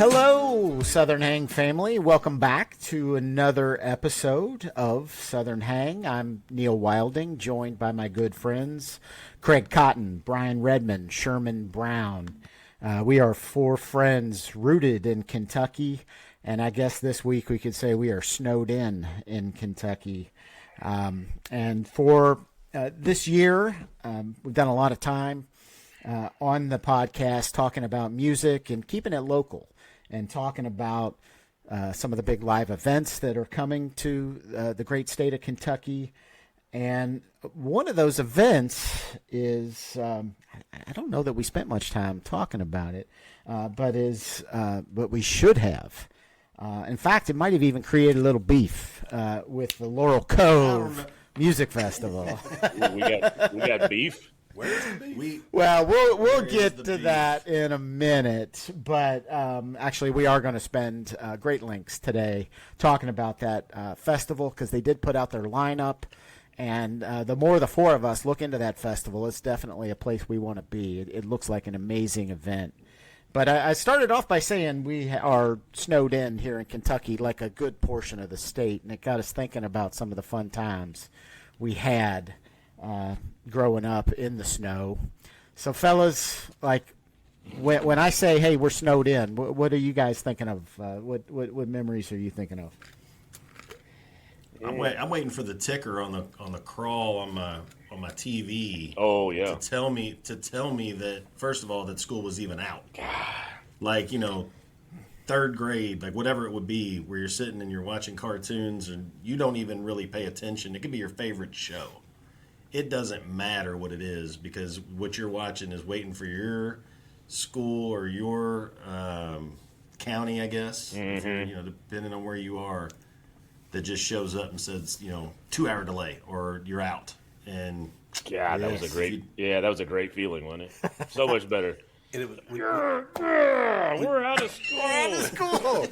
Hello, Southern Hang family. Welcome back to another episode of Southern Hang. I'm Neil Wilding, joined by my good friends Craig Cotton, Brian Redmond, Sherman Brown. We are four friends rooted in Kentucky, and I guess this week we could say we are snowed in Kentucky. And for this year, we've done a lot of time on the podcast talking about music and keeping it local, and talking about some of the big live events that are coming to the great state of Kentucky. And one of those events is, I don't know that we spent much time talking about it, but we should have. In fact, it might have even created a little beef with the Laurel Cove Music Festival. we got beef. Where's the beef? We'll get to that in a minute, but actually we are going to spend great lengths today talking about that festival, because they did put out their lineup, and the more the four of us look into that festival, it's definitely a place we want to be. It looks like an amazing event. But I started off by saying we are snowed in here in Kentucky, like a good portion of the state, and it got us thinking about some of the fun times we had growing up in the snow. So, fellas, like when I say, "Hey, we're snowed in," what are you guys thinking of? What memories are you thinking of? I'm waiting for the ticker on the crawl on my TV. Oh yeah. To tell me that, first of all, that school was even out. Like, third grade, like whatever it would be, where you're sitting and you're watching cartoons and you don't even really pay attention. It could be your favorite show. It doesn't matter what it is, because what you're watching is waiting for your school or your county, I guess, depending on where you are, that just shows up and says, 2-hour delay or you're out. And God, that was a great feeling, wasn't it? So much better. And it was, we're out of school.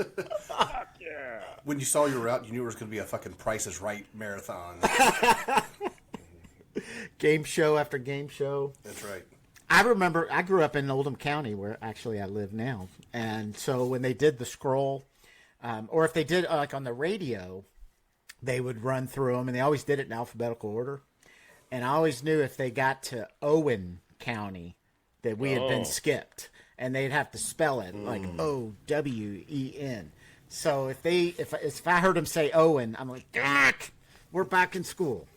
Yeah. When you saw you were out, you knew it was going to be a fucking Price is Right marathon. Game show after game show. That's right. I remember I grew up in Oldham County, where actually I live now. And so when they did the scroll, or if they did like on the radio, they would run through them, and they always did it in alphabetical order. And I always knew if they got to Owen County that we had been skipped, and they'd have to spell it like Owen. So if I heard them say Owen, I'm like, "Damn it, we're back in school."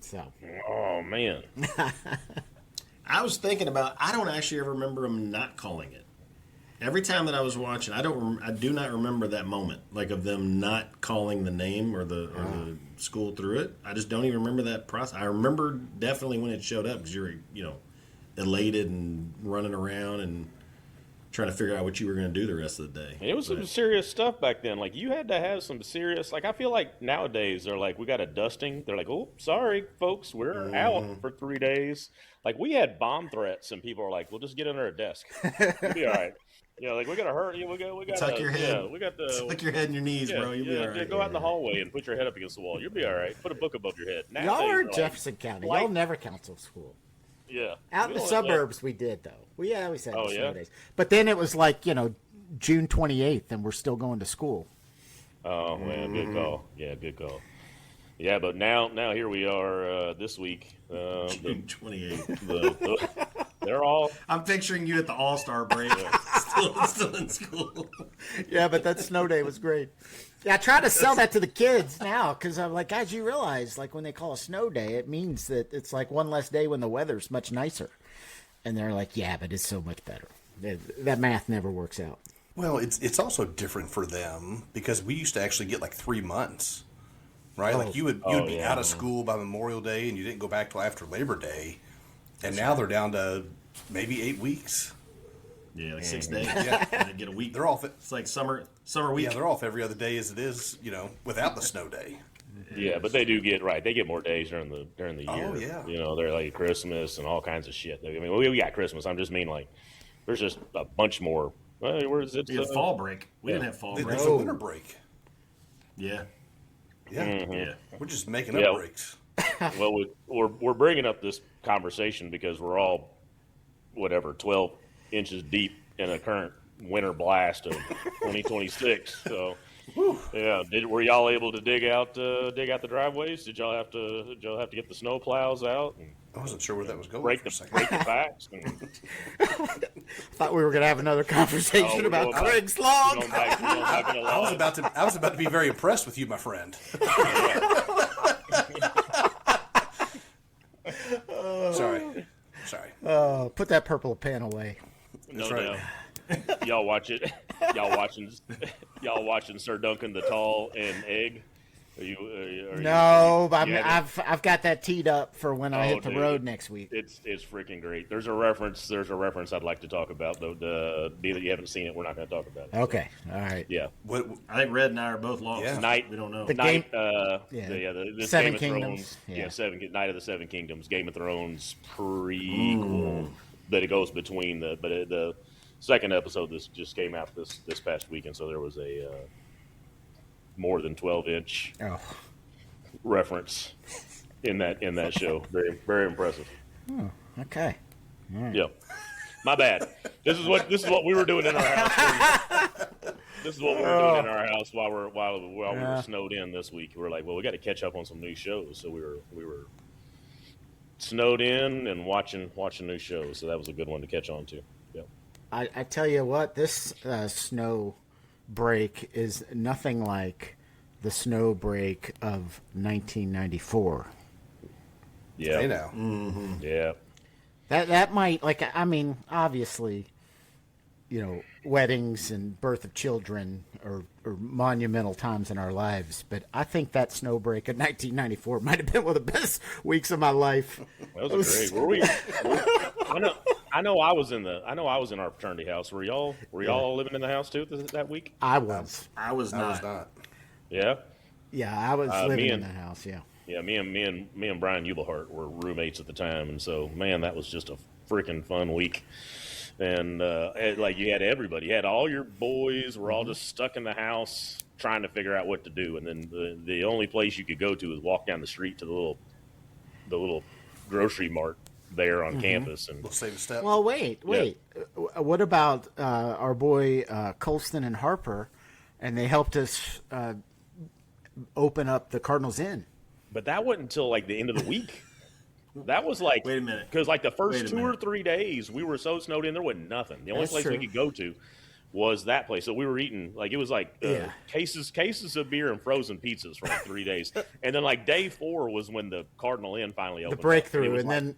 So. Oh man. I was thinking about, I don't actually ever remember them not calling it. Every time that I was watching, I do not remember that moment, like of them not calling the name or the school through it. I just don't even remember that process. I remember definitely when it showed up, because you're elated and running around and trying to figure out what you were going to do the rest of the day. It was some serious stuff back then. Like, you had to have some serious, like, I feel like nowadays they're like, we got a dusting. They're like, "Oh, sorry, folks, we're out for 3 days." Like, we had bomb threats, and people are like, "We'll just get under a desk. We'll be all right." Like, we got to hurt you. We got tuck your head. Yeah, we got the tuck your head in your knees, bro. You'll be all right. Go out in the hallway and put your head up against the wall. You'll be all right. Put a book above your head. Nowadays, Y'all are in like, Jefferson County. Y'all never counsel school. Yeah. Out in the suburbs, we did, though. We always had Oh, snow yeah? days. But then it was like, June 28th, and we're still going to school. Oh man, good call. Yeah, good call. Yeah, but now here we are this week. June 28th. They're all. I'm picturing you at the All-Star break, still in school. Yeah, but that snow day was great. Yeah, I try to sell that to the kids now, because I'm like, guys, you realize, like, when they call a snow day, it means that it's like one less day when the weather's much nicer. And they're like, yeah, but it's so much better. That math never works out. Well, it's also different for them, because we used to actually get like 3 months, right? Like you would be out of school by Memorial Day, and you didn't go back till after Labor Day, and now they're down to maybe 8 weeks. Yeah, like 6 days. Yeah, and they get a week. They're off. It's like summer week. Yeah, they're off every other day as it is, without the snow day. Yeah, but they do get They get more days during the year. Oh yeah. They're like Christmas and all kinds of shit. I mean, we got Christmas. I'm just mean like there's just a bunch more. Where is it? We had fall break. We didn't have fall break. There's a winter break. Yeah. Yeah. Mm-hmm. Yeah. We're just making up breaks. Well, we're bringing up this conversation because we're all 12 inches deep in a current winter blast of 2026. So, yeah, were y'all able to dig out the driveways? Did y'all have to get the snow plows out? And, I wasn't sure where that was going break for a the second. packs. Thought we were going to have another conversation we're about going back. Craig's log. We're back in the I was log. about to be very impressed with you, my friend. Sorry. Put that purple pen away. No right. doubt. Y'all watch it. Y'all watching Sir Duncan the Tall and Egg. No, but I've got that teed up for when I hit the road next week. It's freaking great. There's a reference I'd like to talk about, though. Be that you haven't seen it, we're not going to talk about it. Okay, all right. Yeah. I think Red and I are both lost. Yeah. Night. We don't know. The Night. the Game Seven of Kingdoms. Thrones, Night of the Seven Kingdoms, Game of Thrones prequel. That it goes between the second episode. This just came out this past weekend, so there was a more than 12-inch reference in that show. Very, very impressive. Oh, okay. All right. Yeah. My bad. This is what we were doing in our house. This is what we were doing in our house while we were snowed in this week. We were like, well, we got to catch up on some new shows. So we were snowed in and watching new shows. So that was a good one to catch on to. Yeah. I tell you what, this snow break is nothing like the snow break of 1994. Yeah. Hey now. Mm-hmm. Yeah. That might, obviously, weddings and birth of children are monumental times in our lives. But I think that snow break of 1994 might have been one of the best weeks of my life. That was great. Were we? I know I was in our fraternity house. Were y'all living in the house too that week? I was. I was not. Yeah. Yeah, I was living in that house. Yeah. Yeah, me and Brian Ubelhart were roommates at the time, and so man, that was just a freaking fun week. And you had everybody, you had all your boys, were all just stuck in the house trying to figure out what to do, and then the only place you could go to was walk down the street to the little grocery mart there on campus, and We'll save a step. Well, wait. What about our boy Colston and Harper? And they helped us open up the Cardinals Inn. but that wasn't until like the end of the week. That was like, Wait a minute. because like the first Wait a 2 or minute. 3 days we were so snowed in, there wasn't nothing. The only That's place true. we could go to was that place. So we were eating like it was like Yeah. cases of beer and frozen pizzas for like 3 days, and then like day 4 was when the Cardinal Inn finally The opened. breakthrough, up. and It was like, then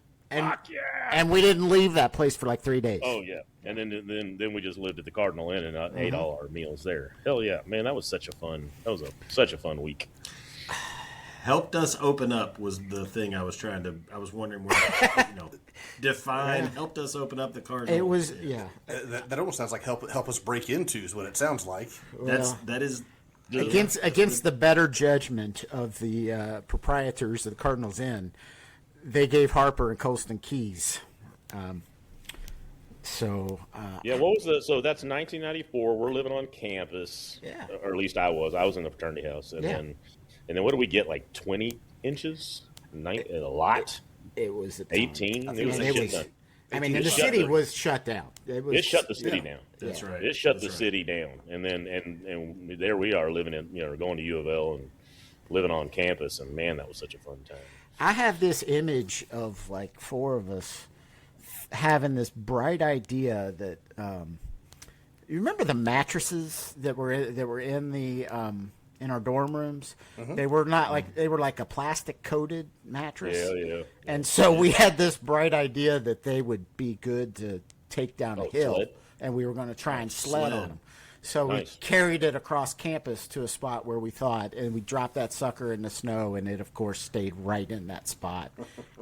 fuck yeah. and we didn't leave that place for like 3 days. Oh yeah, and then we just lived at the Cardinal Inn and ate Mm-hmm. all our meals there. Hell yeah, man, that was such a fun week. Helped us open up was the thing I was wondering where, define, helped us open up the Cardinal. It was That almost sounds like help us break into is what it sounds like. That is against the better judgment of the proprietors of the Cardinals Inn. They gave Harper and Colston keys. Yeah, what was the? So that's 1994. We're living on campus, Yeah. or at least I was. I was in the fraternity house, and Yeah. then what did we get? Like 20 inches, a lot. It was 18. It was a it shit was- ton. I mean, It and the shut city the- was shut down. It shut the city down. That's right. It shut That's the city down, and then and there we are living in going to U of L and living on campus, and man, that was such a fun time. I have this image of like 4 of us having this bright idea that you remember the mattresses that were in the in our dorm rooms. They were not like they were like a plastic coated mattress. Yeah. And so we had this bright idea that they would be good to take down a hill, sled? and we were going to try and sled on them. So Nice. we carried it across campus to a spot where we thought, and we dropped that sucker in the snow, and it, of course, stayed right in that spot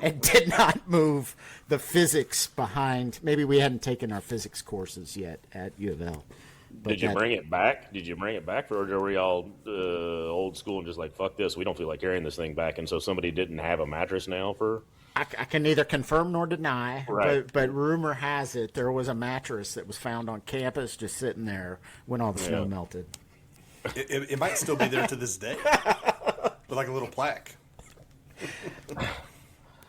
and did not move the physics behind. Maybe we hadn't taken our physics courses yet at U of L. But Did you bring it back? Or were we all old school and just like, fuck this, we don't feel like carrying this thing back, and so somebody didn't have a mattress now for... I can neither confirm nor deny, Right. but rumor has it there was a mattress that was found on campus just sitting there when all the snow Yeah. melted. It might still be there to this day, with like a little plaque.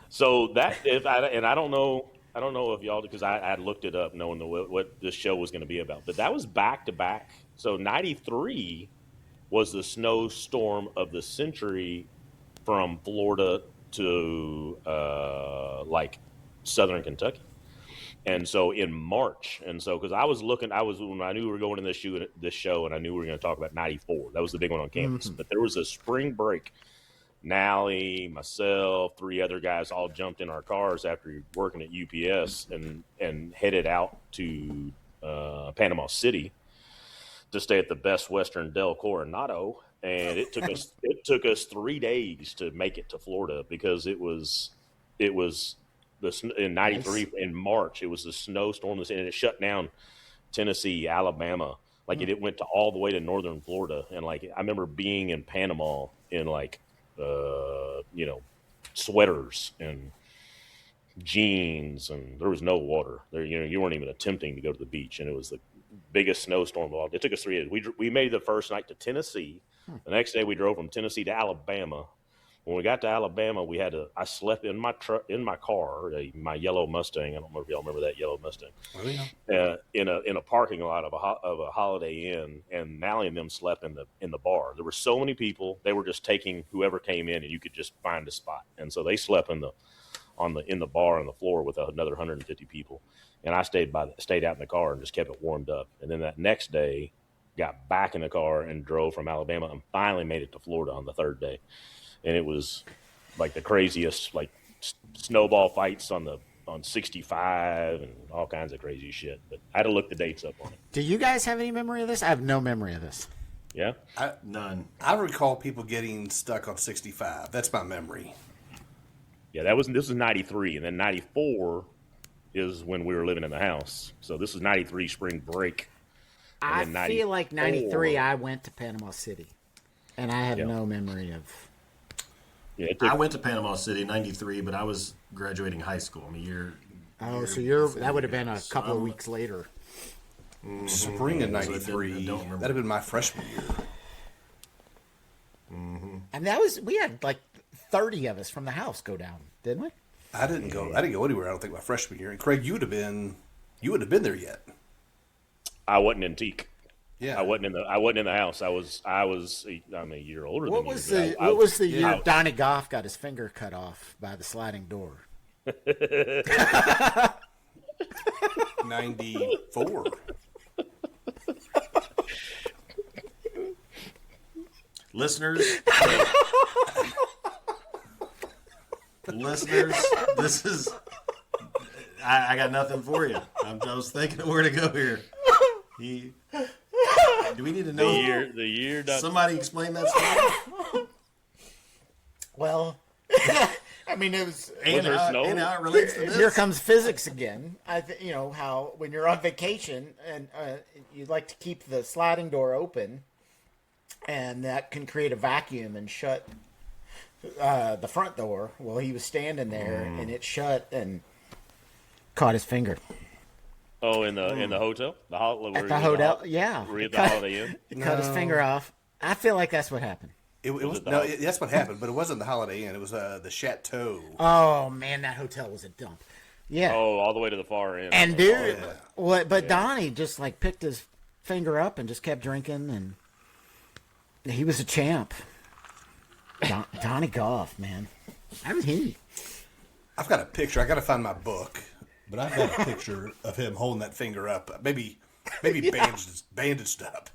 So that, I don't know I don't know if y'all, because I looked it up knowing what this show was going to be about, but that was back to back. So 93 was the snowstorm of the century from Florida to like southern Kentucky. And so in March, and so because when I knew we were going to this show, and I knew we were going to talk about 94. That was the big one on campus. But there was a spring break. Nally, myself, 3 other guys all jumped in our cars after working at UPS and headed out to Panama City to stay at the Best Western Del Coronado. And it took us 3 days to make it to Florida because it was in 93 in March. It was the snowstorm, and it shut down Tennessee, Alabama. Like it went to all the way to northern Florida. And like I remember being in Panama in like sweaters and jeans, and there was no water there. You weren't even attempting to go to the beach, and it was the biggest snowstorm of all. It took us 3 days. We made the first night to Tennessee. The next day we drove from Tennessee to Alabama. When we got to Alabama, I slept in my car, my yellow Mustang. I don't know if y'all remember that yellow Mustang. Oh, yeah. In a parking lot of a Holiday Inn, and Nally and them slept in the bar. There were so many people; they were just taking whoever came in, and you could just find a spot. And so they slept in the bar on the floor with another 150 people. And I stayed out in the car and just kept it warmed up. And then that next day, got back in the car and drove from Alabama, and finally made it to Florida on the third day. And it was like the craziest, like snowball fights on 65 and all kinds of crazy shit. But I had to look the dates up on it. Do you guys have any memory of this? I have no memory of this. Yeah? None. I recall people getting stuck on 65. That's my memory. Yeah, this was 93. And then 94 is when we were living in the house. So this was 93 spring break. I feel like 93 I went to Panama City. And I have no memory of... Yeah, I went to Panama City in 93, but I was graduating high school. I'm a year. That would have been a couple of weeks later. Mm-hmm. Spring of 93. That'd have been my freshman year. Mm-hmm. And we had like 30 of us from the house go down, didn't we? I didn't go anywhere. I don't think my freshman year. And Craig, you would have been there yet. I wasn't in Teak. Yeah, I wasn't in the house. I'm a year older what than was you. What was the year Donnie Goff got his finger cut off by the sliding door? 94. Listeners, this is. I got nothing for you. I was thinking of where to go here. Do we need to know the year? Somebody explain that story. Well, I mean, it was. And how it relates to this. Here comes physics again. How when you're on vacation and you'd like to keep the sliding door open, and that can create a vacuum and shut the front door. Well, he was standing there, and it shut and caught his finger. Oh, in the hotel? At the hotel, yeah. Were you at the Holiday Inn? He cut his finger off. I feel like that's what happened. That's what happened, but it wasn't the Holiday Inn. It was the Chateau. Oh, man, that hotel was a dump. Yeah. Oh, all the way to the far end. And, dude, Donnie just, like, picked his finger up and just kept drinking, and he was a champ. Donnie Goff, man. That was he. I've got a picture. I got to find my book. But I've got a picture of him holding that finger up. Maybe bandaged up.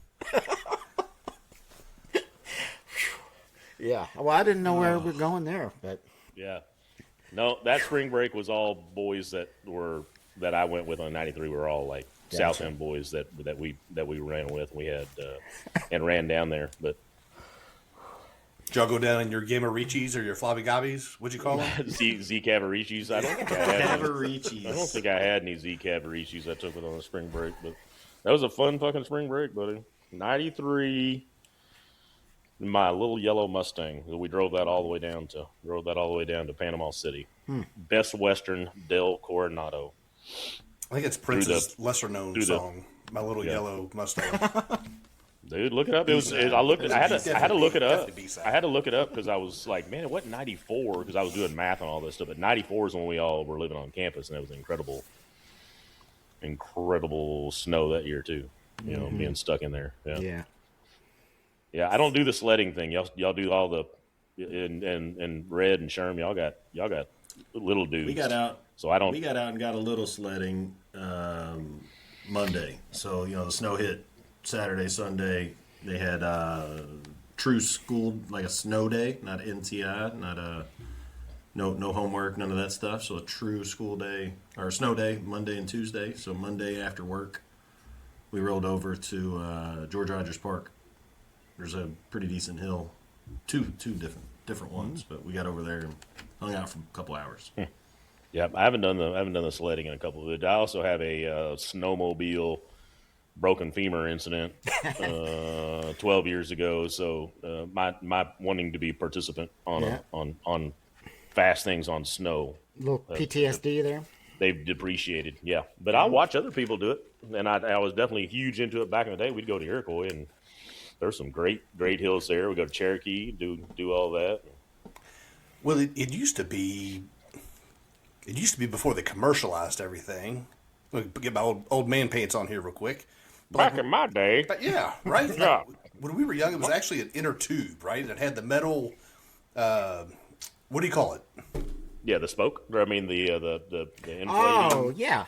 Yeah. Well, I didn't know where we were going there, but yeah. No, that spring break was all boys that I went with on 93. We were all like South End boys that we ran with. We had and ran down there, but. Did y'all go down in your Gamarichis or your Flabby Gobbies? What'd you call them? Z Cavaricis. I don't think I had any Z Cavaricis I took it on a spring break, but that was a fun fucking spring break, buddy. 93, my little yellow Mustang. We drove that all the way down to Panama City. Best Western Del Coronado. I think it's Prince's lesser known song. My little yellow Mustang. Dude, look it up. I had to look it up. I had to look it up because I was like, man, it wasn't 94 because I was doing math and all this stuff. But 94 is when we all were living on campus, and it was incredible snow that year too. You know, being stuck in there. Yeah. I don't do the sledding thing. Y'all do all the and Red and Sherm. Y'all got little dudes. We got out. So I don't. We got out and got a little sledding Monday. So the snow hit Saturday, Sunday. They had true school, like a snow day, not NTI, not no homework, none of that stuff. So a true school day or snow day, Monday and Tuesday. So Monday after work, we rolled over to George Rogers Park. There's a pretty decent hill, two different ones, but we got over there and hung out for a couple hours. Yeah, I haven't done the sledding in a couple of years. I also have a snowmobile broken femur incident 12 years ago. So my wanting to be participant on fast things on snow. A little PTSD there. They've depreciated, yeah. But I watch other people do it, and I was definitely huge into it back in the day. We'd go to Iroquois, and there's some great hills there. We go to Cherokee, do all that. Well, it used to be. It used to be before they commercialized everything. Let me get my old man pants on here real quick. Back in my day. Yeah, right? Yeah. When we were young, it was actually an inner tube, right? It had the metal, what do you call it? Yeah, the spoke. I mean, the inflating. Oh, yeah.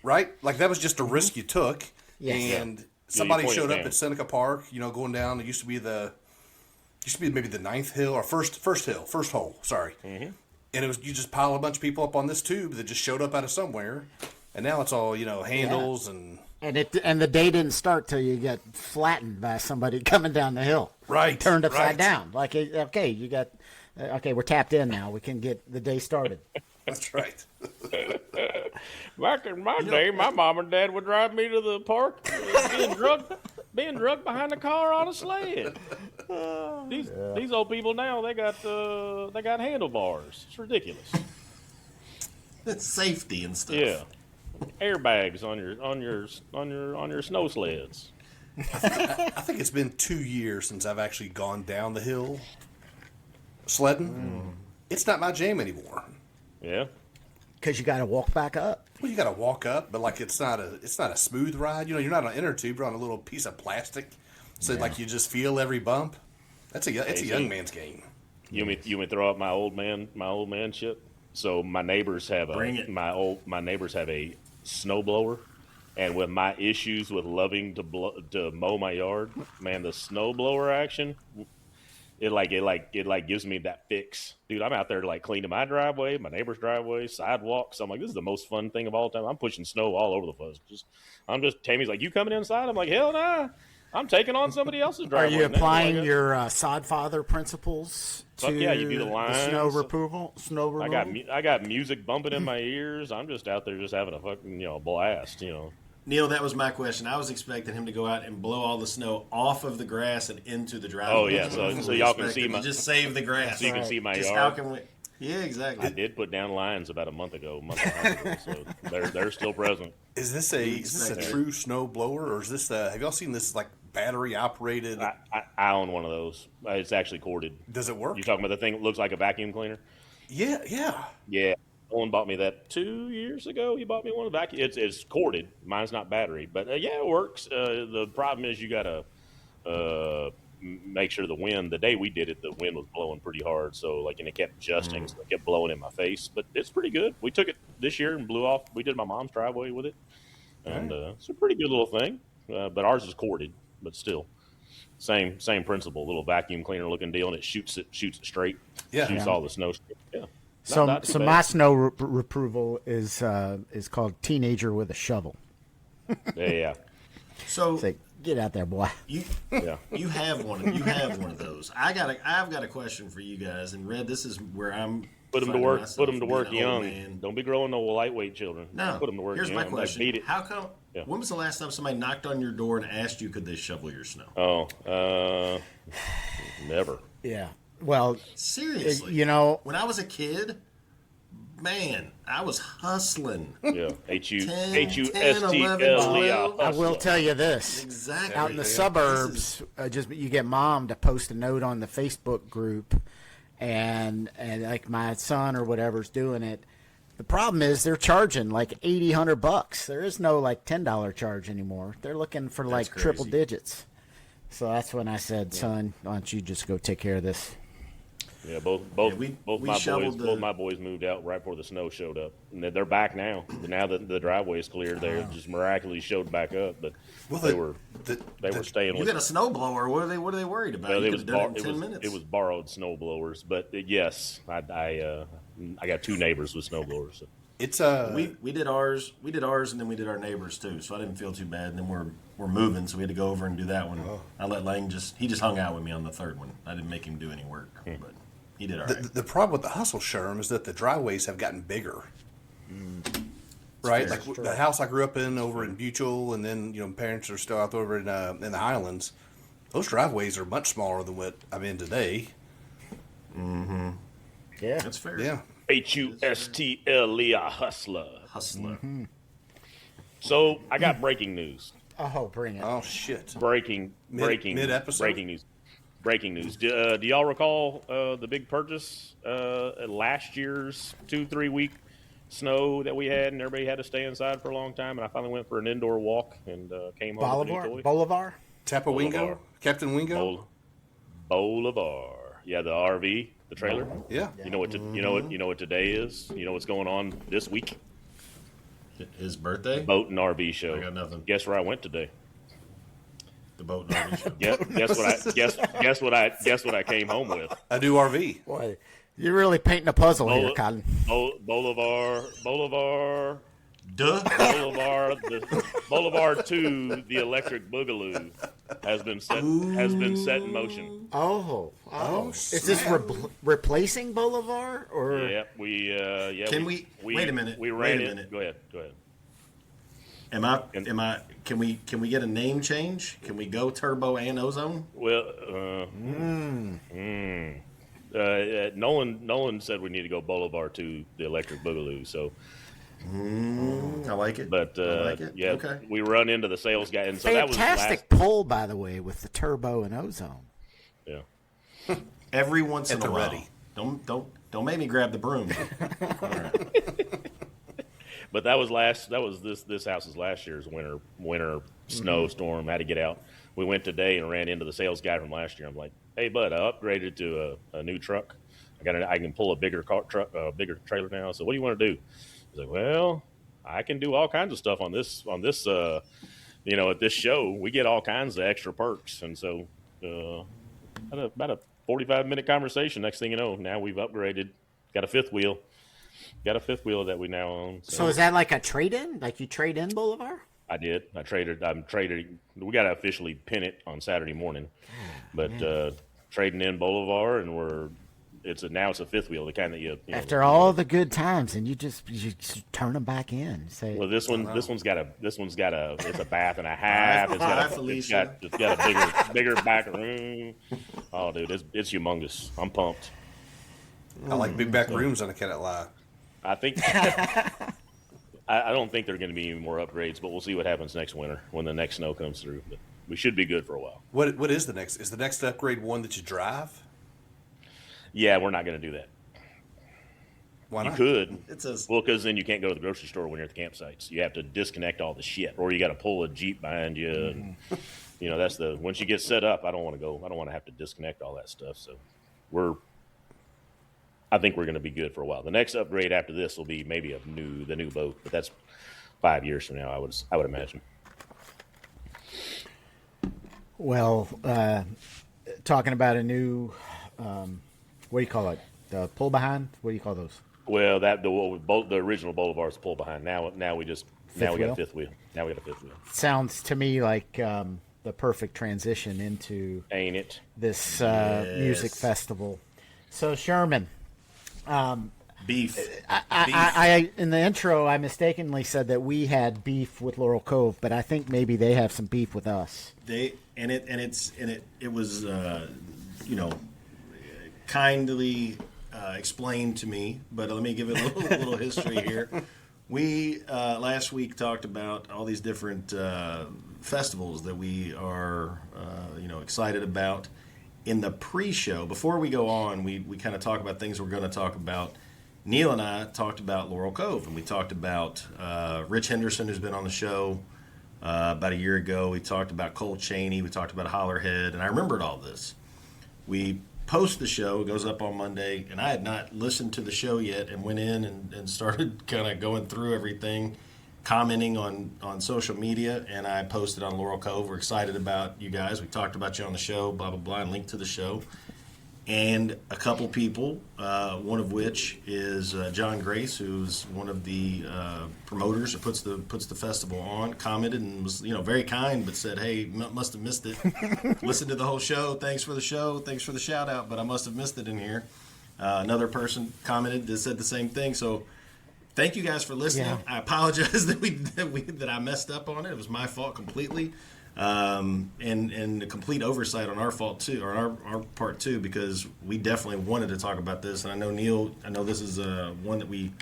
Right? Like, that was just a risk you took. Yes. And somebody you point showed it up down. at Seneca Park, going down. It used to be maybe the ninth hill or first hole, sorry. Mm-hmm. And it was, you just pile a bunch of people up on this tube that just showed up out of somewhere. And now it's all, handles and the day didn't start till you get flattened by somebody coming down the hill. Right. Turned upside right. down. Like, okay, we're tapped in now. We can get the day started. That's right. Back in my day, my mom and dad would drive me to the park, being drugged behind the car on a sled. These old people now, they got handlebars. It's ridiculous. It's safety and stuff. Yeah, airbags on your snow sleds. I think it's been 2 years since I've actually gone down the hill sledding. It's not my jam anymore. Yeah. Because you got to walk back up. Well, you got to walk up, but like it's not a smooth ride. You're not on an inner tube. You're on a little piece of plastic, so like you just feel every bump. It's a young man's game. You want me throw up my old man shit? So my neighbors have my neighbors have a snowblower, and with my issues with loving to mow my yard, man, the snowblower action. It gives me that fix, dude. I'm out there like cleaning my driveway, my neighbor's driveway, sidewalks. I'm like, this is the most fun thing of all time. I'm pushing snow all over the place. Tammy's like, you coming inside? I'm like, hell nah. I'm taking on somebody else's driveway. Are you applying your sodfather principles to you do the lines. snow removal? I got music bumping in my ears. I'm just out there just having a fucking blast. Neil, that was my question. I was expecting him to go out and blow all the snow off of the grass and into the driveway. Oh yeah, so y'all can see my. Just save the grass. So you can see my just yard. How can we? Yeah, exactly. I did put down lines about a month and a half ago, so they're still present. Is this a true snow blower, or is this? Have y'all seen this like battery operated? I own one of those. It's actually corded. Does it work? You talking about the thing that looks like a vacuum cleaner? Yeah. Yeah. Someone bought me that 2 years ago. He bought me one of vacuum. It's corded. Mine's not battery, but it works. The problem is you gotta make sure the day we did it, the wind was blowing pretty hard. So and it kept adjusting, so it kept blowing in my face. But it's pretty good. We took it this year and blew off. We did my mom's driveway with it, and it's a pretty good little thing. But ours is corded, but still, same principle. Little vacuum cleaner looking deal, and it shoots it straight. Yeah, shoots all the snow straight. Yeah. So Not my snow reproval is called Teenager with a Shovel. Yeah. So Say, get out there, boy. you have one. You have one of those. I've got a question for you guys. And Red, this is where I'm Put them to finding work. myself Put them to being work an old young. man. Don't be growing no lightweight children. No. Put them to work Here's young. my question. Beat it. How come? Yeah. When was the last time somebody knocked on your door and asked you could they shovel your snow? Oh, never. Yeah. Well, Seriously. you know, when I was a kid, man, I was hustling. Yeah, 10, Hustler. I will tell you this. Exactly. Out in the suburbs, just you get mom to post a note on the Facebook group, and like my son or whatever's doing it. The problem is they're charging like $80-100. There is no like $10 charge anymore. They're looking for like triple digits. So that's when I said, son, why don't you just go take care of this? Yeah, both my boys moved out right before the snow showed up, and they're back now. Now that the driveway is cleared, they just miraculously showed back up. But they were staying. You got a snowblower. What are they worried about? Well, you could have done it in 10 minutes. It was borrowed snow blowers, but yes, I got 2 neighbors with snow blowers. So. It's we did ours, and then we did our neighbors too. So I didn't feel too bad. And then we're moving, so we had to go over and do that one. I let Lang he just hung out with me on the third one. I didn't make him do any work, but. He did all right. The problem with the hustle, Sherm, is that the driveways have gotten bigger. Right? Like the house I grew up in over in Buchel, and then, parents are still out over in the Highlands. Those driveways are much smaller than what I'm in today. Mm-hmm. Yeah. That's fair. Yeah. Hustler. Mm-hmm. So I got breaking news. Oh, bring it. Oh, shit. Breaking mid-episode? Breaking news. Do y'all recall the big purchase last year's 2-3 week snow that we had, and everybody had to stay inside for a long time? And I finally went for an indoor walk and came home with a new toy. Bolivar? Tapawingo? Captain Wingo? Bolivar. Yeah, the RV, the trailer. Yeah. You know what today is? You know what's going on this week? His birthday? Boat and RV show. I got nothing. Guess where I went today? The boat and RV show. Guess what I came home with? A new RV. Boy, you're really painting a puzzle here, Cotton. Bolivar, Duh. Bolivar 2, the electric boogaloo, has been set in motion. Oh. Is this replacing Bolivar or? Yeah, Can we wait a minute? We ran it. Go ahead. Can we get a name change? Can we go turbo and ozone? Well, Nolan said we need to go Bolivar to the electric boogaloo. So, I like it. But I like it. yeah, okay. We run into the sales guy, and so Fantastic pull, by the way, with the turbo and ozone. Yeah. Every once in a while. Ready. Don't make me grab the broom. All right. But that was this house's last year's winter snowstorm. I had to get out. We went today and ran into the sales guy from last year. I'm like, hey bud, I upgraded to a new truck. I can pull a bigger truck, bigger trailer now. So what do you want to do? He's like, well, I can do all kinds of stuff on this at this show. We get all kinds of extra perks. And so about a 45-minute conversation. Next thing you know, now we've upgraded. Got a fifth wheel that we now own. So is that like a trade-in? Like you trade in Bolivar? I did. I'm traded. We got to officially pin it on Saturday morning, but trading in Bolivar, and now it's a fifth wheel. The kind that you after all the good times, and you just turn them back in. Say, well, this one's got a it's a bath and a half. It's got a bigger back room. Oh, dude, it's humongous. I'm pumped. I like big back rooms on a Cannot Lie. I think I don't think there are going to be any more upgrades, but we'll see what happens next winter when the next snow comes through. But we should be good for a while. What is the next? Is the next upgrade one that you drive? Yeah, we're not going to do that. Why not? You could. Well, because then you can't go to the grocery store when you're at the campsites. You have to disconnect all the shit, or you got to pull a Jeep behind you. And, that's once you get set up, I don't want to have to disconnect all that stuff. So I think we're going to be good for a while. The next upgrade after this will be maybe the new boat, but that's 5 years from now. I would imagine. well, talking about a new, what do you call it? The pull behind? What do you call those? Well, the original Bolivar's pull behind. Now we got a fifth wheel. Now we got a fifth wheel. Sounds to me like the perfect transition into Ain't it? this music festival. So Sherman. beef. I in the intro, I mistakenly said that we had beef with Laurel Cove, but I think maybe they have some beef with us. It was kindly explained to me, but let me give it a little history here. We last week talked about all these different festivals that we are excited about. In the pre-show, before we go on, we kind of talk about things we're going to talk about. Neil and I talked about Laurel Cove, and we talked about Rich Henderson, who's been on the show about a year ago. We talked about Cole Chaney. We talked about Hollerhead, and I remembered all this. We post the show, it goes up on Monday, and I had not listened to the show yet and went in and started kind of going through everything, commenting on social media, and I posted on Laurel Cove. We're excited about you guys. We talked about you on the show, blah, blah, blah, and linked to the show. And a couple people, one of which is John Grace, who's one of the promoters that puts the festival on, commented and was very kind, but said, "Hey, must have missed it. Listened to the whole show. Thanks for the show. Thanks for the shout out, but I must have missed it in here." Another person commented that said the same thing. So thank you guys for listening. Yeah. I apologize that I messed up on it. It was my fault completely. And a complete oversight on our fault too, or our part too, because we definitely wanted to talk about this. And I know Neil, this is one that we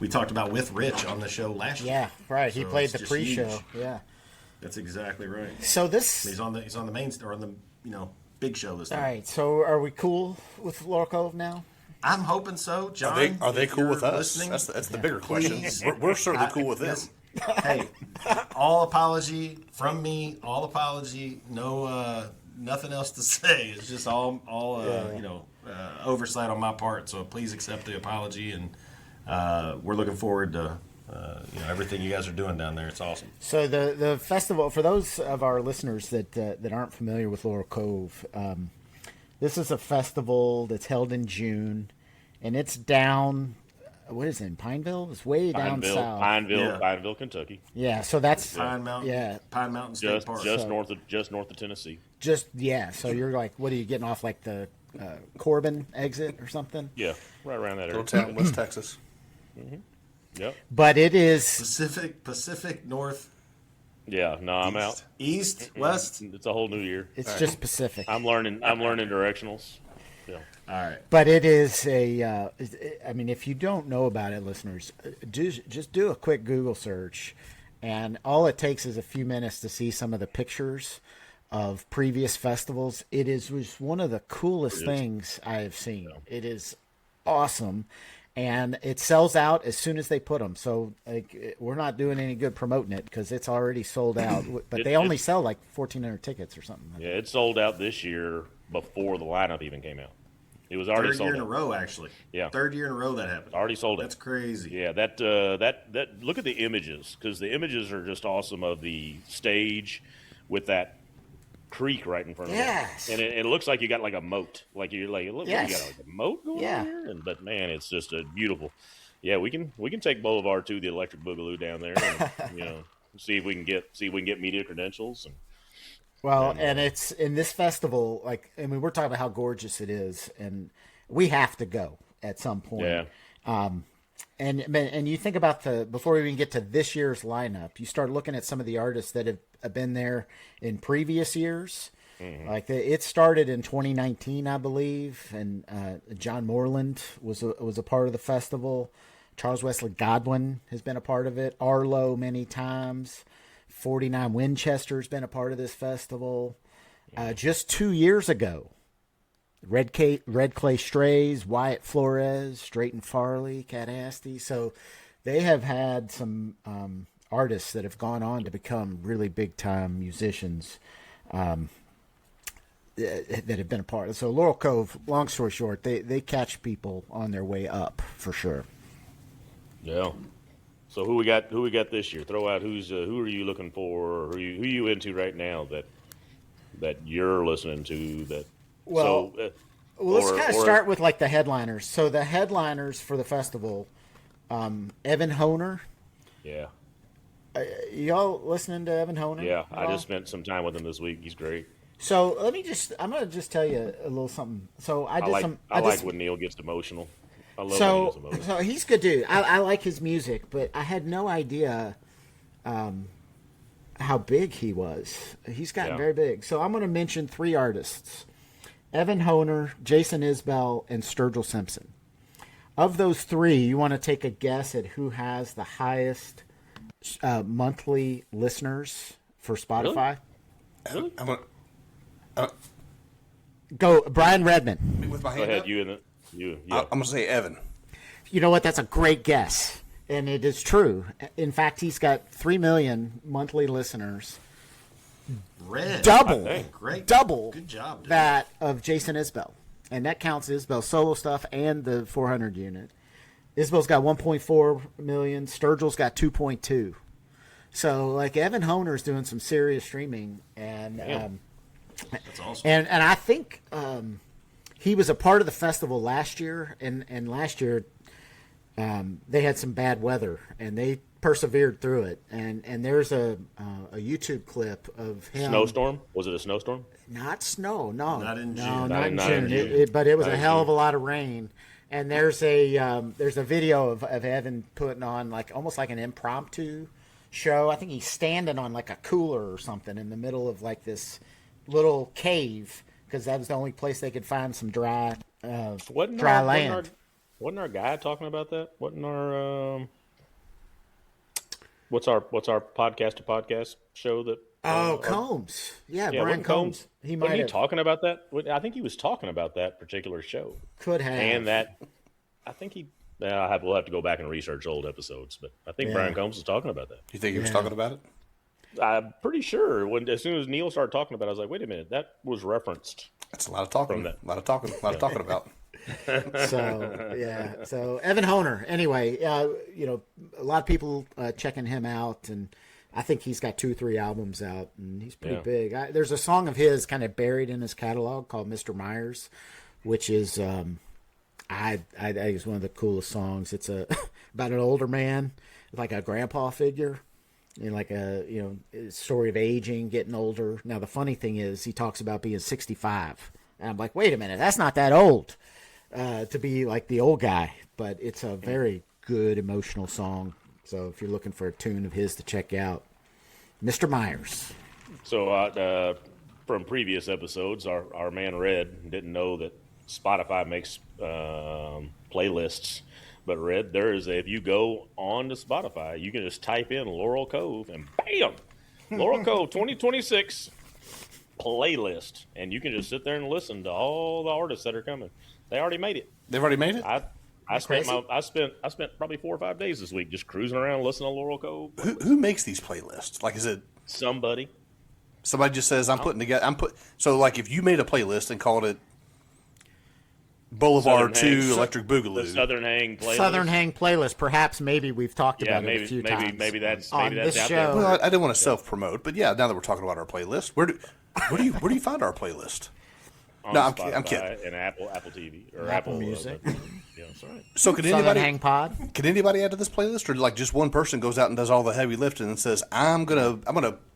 talked about with Rich on the show last year. Yeah, right. He so played the pre-show. Huge. Yeah, that's exactly right. So he's on the main or on the big show this time. All right. So are we cool with Laurel Cove now? I'm hoping so, John. Are they cool with us? That's the bigger question. We're certainly cool with them. Hey, all apology from me. All apology. No, nothing else to say. It's just all oversight on my part. So please accept the apology, and we're looking forward to everything you guys are doing down there. It's awesome. So the festival, for those of our listeners that aren't familiar with Laurel Cove, this is a festival that's held in June, and it's down. What is it, in Pineville? It's way down south. Pineville, Kentucky. Yeah, so that's Pine Mountain. Yeah, Pine Mountain State Park. Just north of Tennessee. So you're like, what are you getting off like the Corbin exit or something? Yeah, right around that area. Little town, West Texas. Mm-hmm. Yep. But it is Pacific North. Yeah, no, I'm out. East, West. It's a whole new year. It's just Pacific. I'm learning directionals. Yeah. All right. But it is if you don't know about it, listeners, just do a quick Google search, and all it takes is a few minutes to see some of the pictures of previous festivals. It was one of the coolest things I have seen. Yeah. It is awesome, and it sells out as soon as they put them. So we're not doing any good promoting it because it's already sold out. But they only sell like 1,400 tickets or something. Yeah, it sold out this year before the lineup even came out. It was already sold out. 3rd year in a row, actually. Yeah. 3rd year in a row that happened. Already sold out. That's crazy. Yeah, that look at the images, because the images are just awesome of the stage with that creek right in front of it. And it looks like you got like a moat. Like you got like a moat going on here. But man, it's just a beautiful. Yeah, we can take Boulevard to the Electric Boogaloo down there and see if we can get media credentials and it's in this festival, we're talking about how gorgeous it is, and we have to go at some point. Yeah. And you think about before we even get to this year's lineup, you start looking at some of the artists that have been there in previous years. Mm-hmm. It started in 2019, I believe, and John Moreland was a part of the festival. Charles Wesley Godwin has been a part of it. Arlo many times. 49 Winchester's been a part of this festival. Just 2 years ago, Red Clay Strays, Wyatt Flores, Drayton Farley, Cat Asty. So they have had some artists that have gone on to become really big-time musicians that have been a part of it. So Laurel Cove, long story short, they catch people on their way up for sure. Yeah. So who we got this year? Throw out who are you looking for, or who you into right now that you're listening to that. Well, let's kind of start with the headliners. So the headliners for the festival, Evan Honer. Yeah. Y'all listening to Evan Honer? Yeah, I just spent some time with him this week. He's great. So I'm gonna just tell you a little something. So I like when Neil gets emotional. I love when he gets emotional. So he's a good dude. I like his music, but I had no idea how big he was. He's gotten very big. So I'm gonna mention 3 artists: Evan Honer, Jason Isbell, and Sturgill Simpson. Of those three, you want to take a guess at who has the highest monthly listeners for Spotify? Really? I'm gonna, Go, Brian Redmond. with my Go hand ahead, up, you. I'm gonna say Evan. You know what? That's a great guess, and it is true. In fact, he's got 3 million monthly listeners. Red. Double Good job, dude. that of Jason Isbell. And that counts Isbell's solo stuff and the 400 unit. Isbell's got 1.4 million. Sturgill's got 2.2. So, like, Evan Honer's doing some serious streaming. And That's awesome. and I think he was a part of the festival last year. And last year they had some bad weather. And they persevered through it. And there's a YouTube clip of him. Snowstorm? Was it a snowstorm? Not snow, no. Not in No, June. not in Not in June. June. But it was Not a in hell June. of a lot of rain. And there's a video of Evan putting on like almost like an impromptu show. I think he's standing on like a cooler or something in the middle of like this little cave because that was the only place they could find some dry land. Wasn't our guy talking about that? Wasn't our what's our podcast to podcast show that? Combs. Yeah, Brian wasn't Combs. He might wasn't he have talking about that? I think he was talking about that particular show. could have. And that, I think he. We'll have to go back and research old episodes, but I think Yeah. Brian Combs was talking about that. You think he was talking about it? I'm pretty sure as soon as Neil started talking about it, I was like, wait a minute, that was referenced. That's a lot of talking. From that. A lot of talking about. So yeah, so Evan Honer. Anyway, a lot of people checking him out, and I think he's got 2-3 albums out, and he's pretty big. There's a song of his kind of buried in his catalog called "Mr. Myers," which is I think it's one of the coolest songs. It's about an older man, like a grandpa figure, and like a story of aging, getting older. Now the funny thing is, he talks about being 65, and I'm like, wait a minute, that's not that old. To be like the old guy, but it's a very good emotional song. So if you're looking for a tune of his to check out, Mr. Myers. So from previous episodes, our man Red didn't know that Spotify makes playlists. But Red, if you go on to Spotify, you can just type in Laurel Cove and bam, Laurel Cove 2026 playlist, and you can just sit there and listen to all the artists that are coming. They already made it. They've already made it. I spent probably 4 or 5 days this week just cruising around listening to Laurel Cove. Who makes these playlists? Like, is it Somebody. somebody just says I'm putting together? So like, if you made a playlist and called it Boulevard Southern Hang. 2 Electric The Boogaloo, Southern Hang playlist. Southern Hang playlist. Perhaps maybe we've talked about it a few times. Maybe that's on maybe that's this out show. there. well, I didn't want to self promote, but yeah, now that we're talking about our playlist, where do you find our playlist? On No, I'm Spotify kidding. And Apple TV or Apple Apple Music. Yeah, that's right. So could Southern anybody Hang Pod. Can anybody add to this playlist, or like just one person goes out and does all the heavy lifting and says, "I'm gonna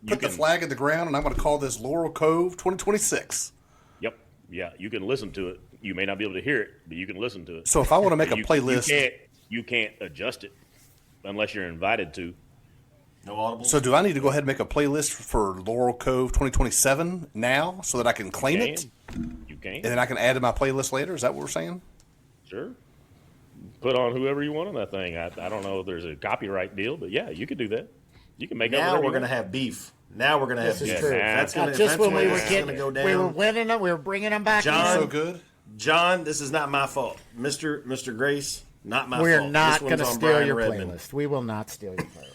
put the flag in the ground and I'm gonna call this Laurel Cove 2026." Yep. Yeah, you can listen to it. You may not be able to hear it, but you can listen to it. So if I want to make a You- playlist, You can't adjust it unless you're invited to. No audible. so do I need to go ahead and make a playlist for Laurel Cove 2027 now so that I can claim it, You can. and then I can add to my playlist later? Is that what we're saying? Sure. Put on whoever you want on that thing. I don't know if there's a copyright deal, but yeah, you could do that. You can make up now whatever we're you going to want. have beef. Now we're going to have This is beef. true. That's Now, going Just when we were to getting, go down. we were winning them, we were bringing them back. John, in. So good. John, this is not my fault. Mr. Grace, not my We're fault. not This going one's to on steal Brian your Redmond. playlist. We will not steal your playlist.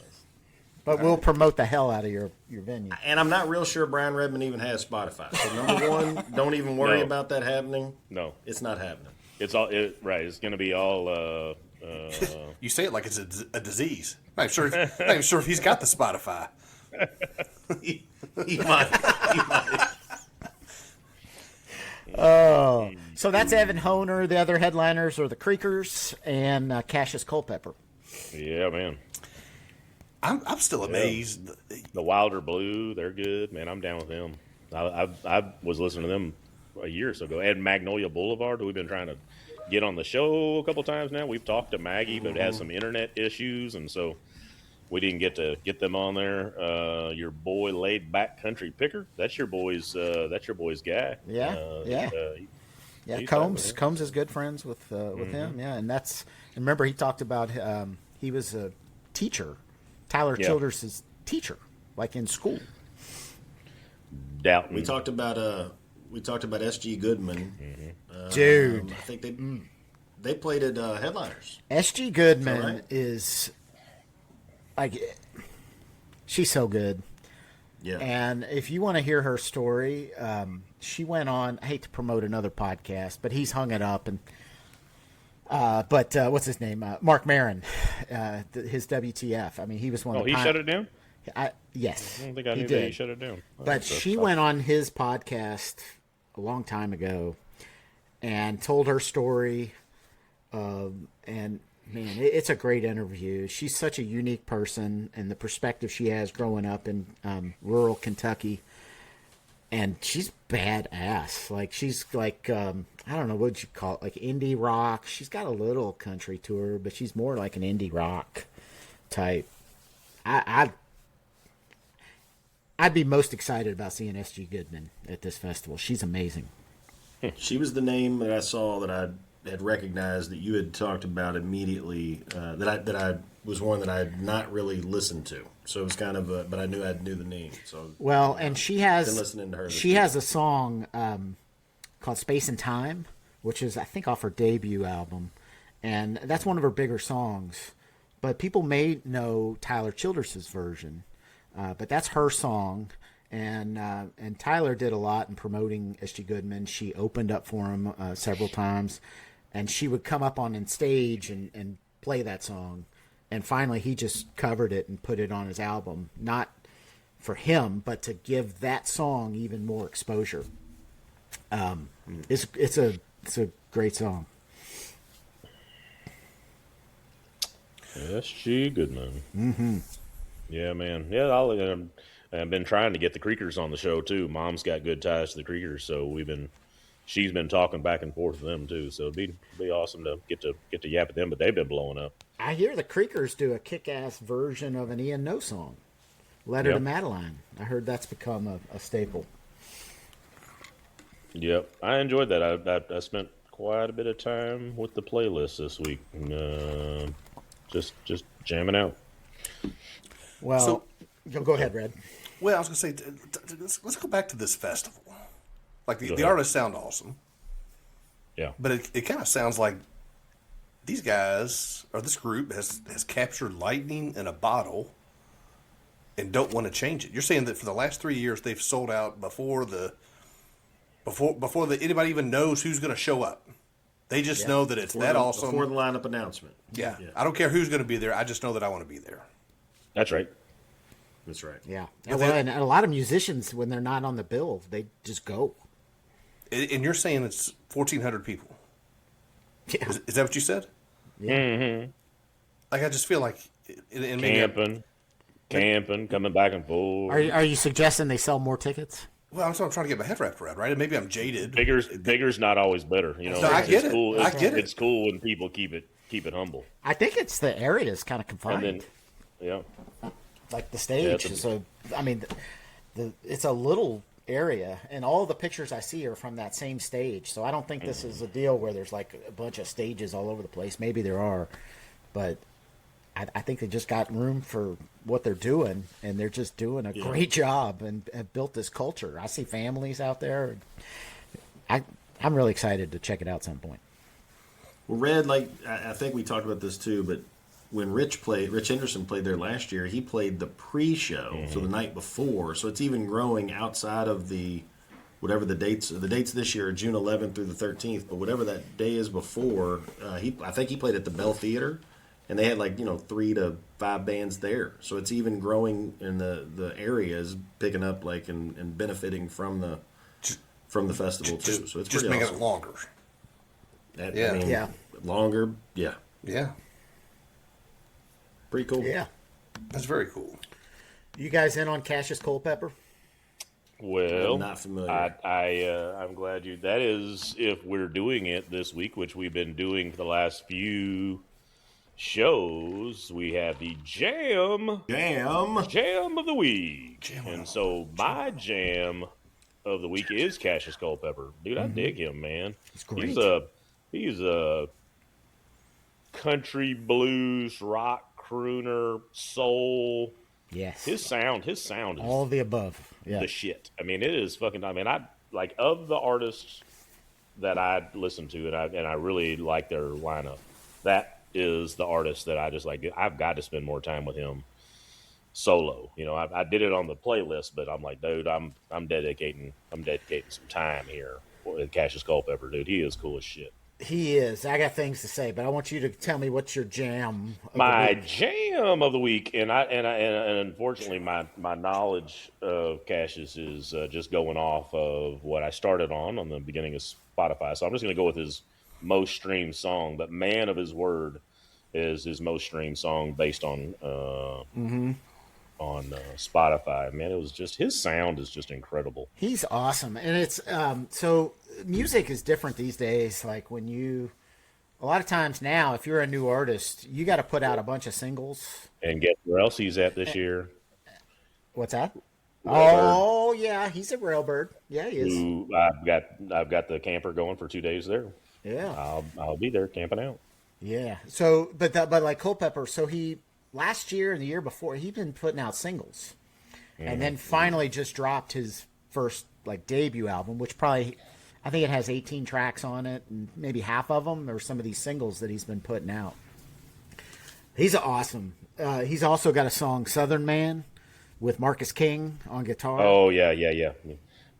But we'll promote the hell out of your venue. And I'm not real sure Brian Redmond even has Spotify. So number one, don't even worry No. about that happening. No, It's not happening. it's all right. It's going to be all. You say it like it's a disease. I'm not even sure if he's got the Spotify. He might. He might. So that's Evan Honer. The other headliners are the Creekers and Kashus Culpepper. Yeah, man. I'm still amazed. The Wilder Blue, they're good, man. I'm down with them. I was listening to them a year or so ago. And Magnolia Boulevard, who we've been trying to get on the show a couple times now. We've talked to Maggie, but it has some internet issues, and so we didn't get to get them on there. Your boy, Laid Back Country Picker, that's your boy's guy. Yeah, yeah. Yeah, Combs is good friends with him. Yeah, and remember he talked about he was a teacher, Tyler Childers' teacher, like in school. Doubting. We talked about S.G. Goodman. Dude, I think they played at Headliners. S.G. Goodman right? is like, she's so good. Yeah. And if you want to hear her story, she went on. I hate to promote another podcast, but he's hung it up. And but what's his name? Mark Maron, his WTF. I mean, he was one. Oh, of the he shut it down. Yes, I don't think I knew that he shut it down. But she went on his podcast a long time ago and told her story. And man, it's a great interview. She's such a unique person, and the perspective she has growing up in rural Kentucky. And she's badass. Like, she's like, I don't know, what you call it, like indie rock. She's got a little country to her, but she's more like an indie rock type. I'd be most excited about seeing S.G. Goodman at this festival. She's amazing. She was the name that I saw that I had recognized that you had talked about immediately. That I was one that I had not really listened to. So it was kind of, but I knew the name. So well, and she has been listening to her. She has a song called "Space and Time," which is I think off her debut album, and that's one of her bigger songs. But people may know Tyler Childers' version. But that's her song, and Tyler did a lot in promoting S.G. Goodman. She opened up for him several times, and she would come up on stage and play that song. And finally, he just covered it and put it on his album, not for him, but to give that song even more exposure. It's a great song. S.G. Goodman. Mm-hmm. Yeah, man. Yeah, I've been trying to get the Creekers on the show too. Mom's got good ties to the Creekers, so she's been talking back and forth with them too. So it'd be awesome to get to yap at them, but they've been blowing up. I hear the Creekers do a kick-ass version of an Ian No song, "Letter to Madeline." I heard that's become a staple. Yep, I enjoyed that. I spent quite a bit of time with the playlist this week, just jamming out. Well, go ahead, Red. Well, I was going to say, let's go back to this festival. Like, the artists sound awesome. Yeah. But it kind of sounds like these guys, or this group, has captured lightning in a bottle and don't want to change it. You're saying that for the last 3 years, they've sold out before anybody even knows who's going to show up. They just know that it's awesome. Before the lineup announcement. Yeah. I don't care who's going to be there. I just know that I want to be there. That's right. That's right. Yeah. And a lot of musicians, when they're not on the bill, they just go. And you're saying it's 1,400 people. Yeah. Is that what you said? Yeah. Mm-hmm. Like, I just feel like... Camping, coming back and forth. Are you suggesting they sell more tickets? Well, that's what I'm trying to get my head wrapped around, right? And maybe I'm jaded. Bigger's not always better. You know, no, I get it. Cool. I get it. It's cool when people keep it humble. I think it's the area is kind of confined. And then, like the stage is it's a little area, and all the pictures I see are from that same stage. So I don't think this is a deal where there's like a bunch of stages all over the place. Maybe there are, but I think they just got room for what they're doing, and they're just doing a great job and have built this culture. I see families out there. I'm really excited to check it out at some point. Well, Red, like I think we talked about this too, but when Rich Henderson played there last year, he played the pre-show, so the night before. So it's even growing outside of whatever the dates. The dates this year are June 11th through the 13th, but whatever that day is before, I think he played at the Bell Theater, and they had 3 to 5 bands there. So it's even growing, and the area is picking up and benefiting from the festival too. So it's just pretty making awesome. it longer. Longer. Yeah. Yeah. Pretty cool. Yeah. That's very cool. You guys in on Kashus Culpepper? Well, I'm not familiar. I'm glad you. That is, if we're doing it this week, which we've been doing for the last few shows, we have the jam of the week. So my jam of the week is Kashus Culpepper. Dude, I dig him, man. He's great. He's a country blues, rock, crooner, soul. Yes. His sound is All of the above. Yeah. the shit. I mean, it is fucking. I mean, I like of the artists that I listen to, and I really like their lineup. That is the artist that I just like. I've got to spend more time with him solo. You know, I did it on the playlist, but I'm like, dude, I'm dedicating some time here with Kashus Culpepper, dude. He is cool as shit. He is. I got things to say, but I want you to tell me what's your jam. My jam of the week, and unfortunately, my knowledge of Kashus is just going off of what I started on the beginning of Spotify. So I'm just going to go with his most streamed song. But "Man of His Word" is his most streamed song based on Spotify. Man, it was just his sound is just incredible. He's awesome, and it's so music is different these days. Like when a lot of times now, if you're a new artist, you got to put out a bunch of singles. And guess where else he's at this year? What's that? Railbird. Oh yeah, he's a Railbird. Yeah, he is. Ooh, I've got the camper going for 2 days there. Yeah, I'll be there camping out. yeah. So, but like Culpepper, so he last year and the year before he'd been putting out singles, and then finally just dropped his first like debut album, which probably I think it has 18 tracks on it, and maybe half of them are some of these singles that he's been putting out. He's awesome. He's also got a song "Southern Man" with Marcus King on guitar. Oh yeah.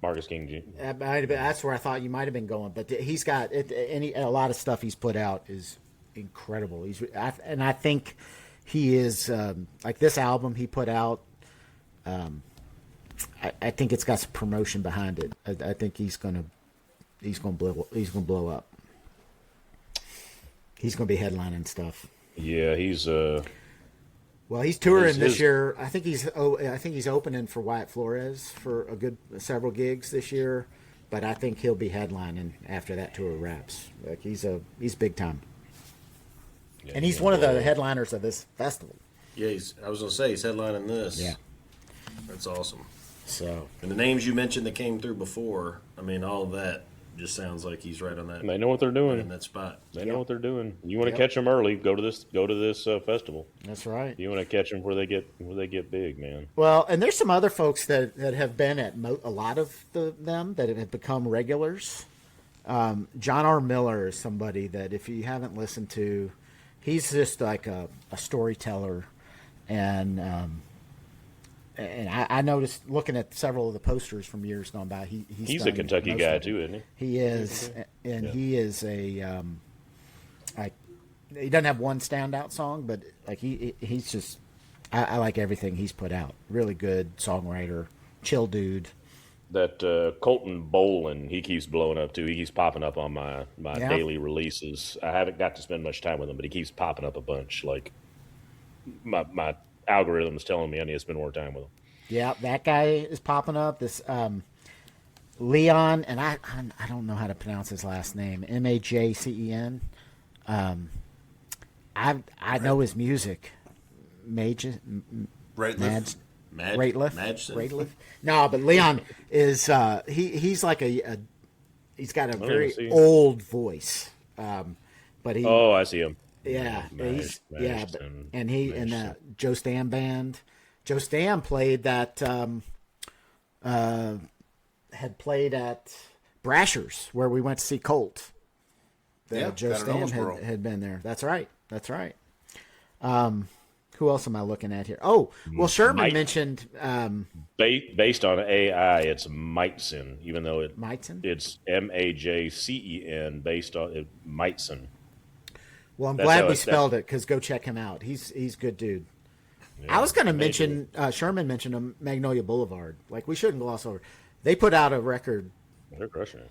Marcus King. That's where I thought you might have been going, but he's got it. A lot of stuff he's put out is incredible. And I think he is like this album he put out. I think it's got some promotion behind it. I think he's gonna blow up. He's gonna be headlining stuff. Yeah, he's Well, he's touring this year. I think he's opening for Wyatt Flores for several gigs this year, but I think he'll be headlining after that tour wraps. Like he's big time, and he's one of the headliners of this festival. Yeah, I was gonna say he's headlining this. Yeah, that's awesome. So, and the names you mentioned that came through before, I mean, all of that just sounds like he's right on that. They know what they're doing in that spot. They know what they're doing. You want to catch them early? Go to this festival. That's right. You want to catch them where they get big, man. Well, and there's some other folks that have been at a lot of them that have become regulars. John R. Miller is somebody that if you haven't listened to, he's just like a storyteller, and I noticed looking at several of the posters from years gone by, he's a Kentucky guy too, isn't he? He is, and he is a like he doesn't have one standout song, but like he's just I like everything he's put out. Really good songwriter, chill dude. That Colton Bolin, he keeps blowing up too. He keeps popping up on my daily releases. I haven't got to spend much time with him, but he keeps popping up a bunch. Like my algorithm is telling me I need to spend more time with him. Yeah, that guy is popping up. This Leon, and I don't know how to pronounce his last name. Majcen. I know his music. Rateliff. No, but Leon is he's like he's got a very old voice. But he I see him. Yeah, and Joe Stam band. Joe Stam played that. Had played at Brasher's where we went to see Colt. Joe Stam had been there. That's right. Who else am I looking at here? Oh, well, Sherman mentioned based on AI, it's Meitzen, even though it's Majcen based on Meitzen. Well, I'm glad we spelled it because go check him out. He's good dude. Yeah, I was going to mention Sherman mentioned him, Magnolia Boulevard. Like we shouldn't gloss over. They put out a record. They're crushing it,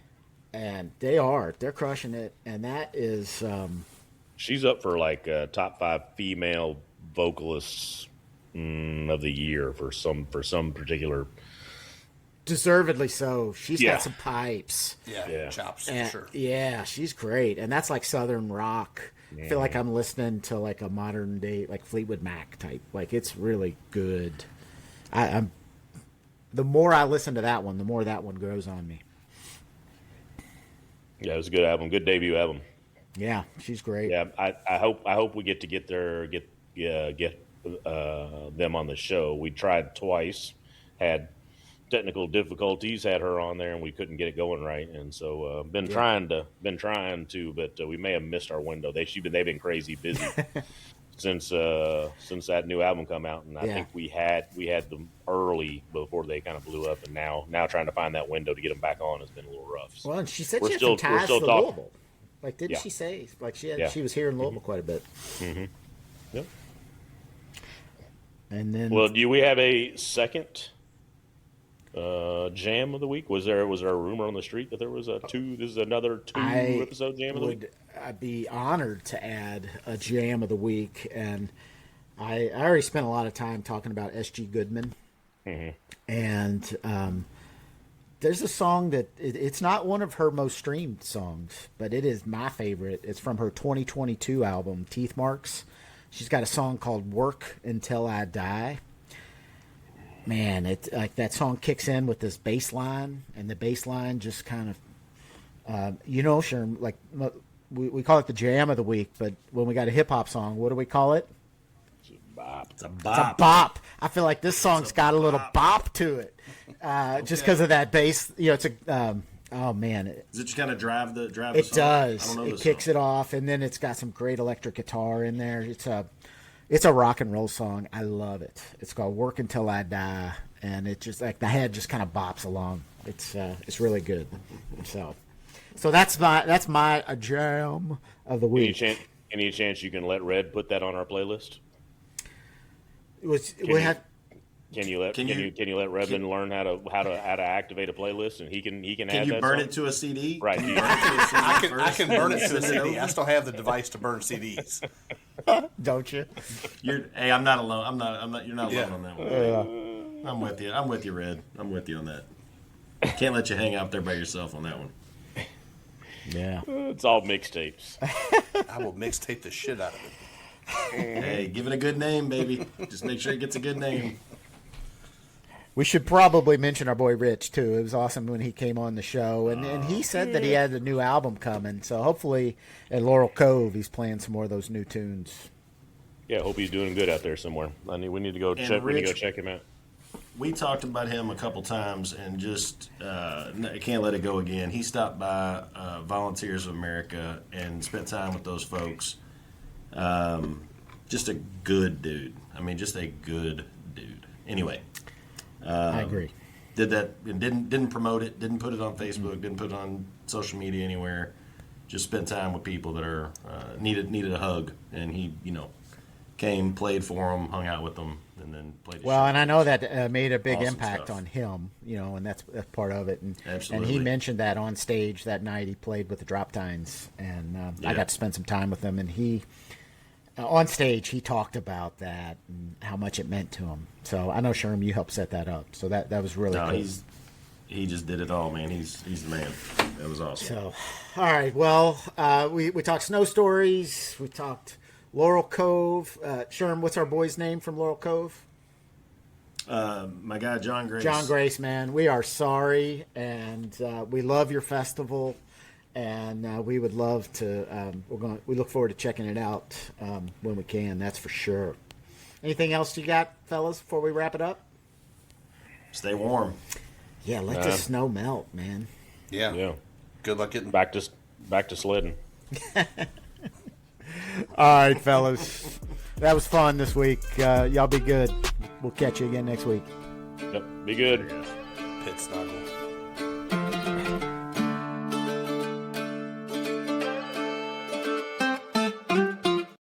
and they're crushing it. And that is she's up for like top 5 female vocalists of the year for some particular. Deservedly so. She's got some pipes. Yeah. Chops and, for sure. Yeah, she's great, and that's like Southern rock. Yeah. I feel like I'm listening to like a modern day like Fleetwood Mac type. Like it's really good. I'm the more I listen to that one, the more that one grows on me. Yeah, it was a good album, good debut album. Yeah, she's great. Yeah, I hope we get them on the show. We tried twice, had technical difficulties, had her on there, and we couldn't get it going right. And so been trying to, but we may have missed our window. They've been crazy busy since that new album come out, and I think we had them early before they kind of blew up, and now trying to find that window to get them back on has been a little rough. So well, and she said she had some ties to Louisville. Like, didn't she say? Like, she was here in Louisville quite a bit. Mm-hmm. Yep. And then, well, do we have a second jam of the week? Was there a rumor on the street that there was this is another two episode jam of the week? I'd be honored to add a jam of the week, and I already spent a lot of time talking about S.G. Goodman, and there's a song that it's not one of her most streamed songs, but it is my favorite. It's from her 2022 album, Teeth Marks. She's got a song called "Work Until I Die." Man, it like that song kicks in with this bass line, and the bass line just kind of, Sherm, like we call it the jam of the week, but when we got a hip hop song, what do we call it? It's a bop. It's a bop. I feel like this song's got a little bop to it, just because of that bass. It's a. Oh man! Does it just kind of drive the song? It does. I don't know It kicks it off, and then it's got some great electric guitar in there. It's a rock and roll song. I love it. It's called "Work Until I Die," and it just like the head just kind of bops along. It's really good. So that's my jam of the week. Any chance you can let Red put that on our playlist? Can you let Redmond learn how to activate a playlist, and he can add that? Can you burn song? it to a CD? Right. I can burn it to a CD. I still have the device to burn CDs. Don't you? Hey, I'm not alone. I'm not. You're not alone on that one. Yeah. I'm with you. I'm with you, Red. I'm with you on that. Can't let you hang out there by yourself on that one. Yeah. It's all mixtapes. I will mixtape the shit out of it. Hey, give it a good name, baby. Just make sure it gets a good name. We should probably mention our boy Rich too. It was awesome when he came on the show, and he said that he had a new album coming. So hopefully at Laurel Cove he's playing some more of those new tunes. Yeah, hope he's doing good out there somewhere. We need to go check. We need to go check him out. We talked about him a couple times, and just I can't let it go again. He stopped by Volunteers of America and spent time with those folks. Just a good dude. I mean, just a good dude. Anyway. I agree. Did that and didn't promote it, didn't put it on Facebook, didn't put it on social media anywhere. Just spent time with people that are needed a hug, and he came, played for them, hung out with them, and then played. Well, and I know that made a big Awesome impact stuff. on him, and that's part of it. And Absolutely. And he mentioned that on stage that night he played with the Drop Tines, and I got to spend some time with him, and he. On stage, he talked about that and how much it meant to him. So I know, Sherm, you helped set that up. So that was really cool. He just did it all, man. He's the man. That was awesome. So, all right. Well, we talked snow stories. We talked Laurel Cove. Sherm, what's our boy's name from Laurel Cove? My guy, John Grace. John Grace, man. We are sorry, and we love your festival. And we would love to. We look forward to checking it out when we can. That's for sure. Anything else you got, fellas, before we wrap it up? Stay warm. Yeah, let the snow melt, man. Yeah. Good luck getting back to sledding. All right, fellas. That was fun this week. Y'all be good. We'll catch you again next week. Yep. Be good. Pit snuggle.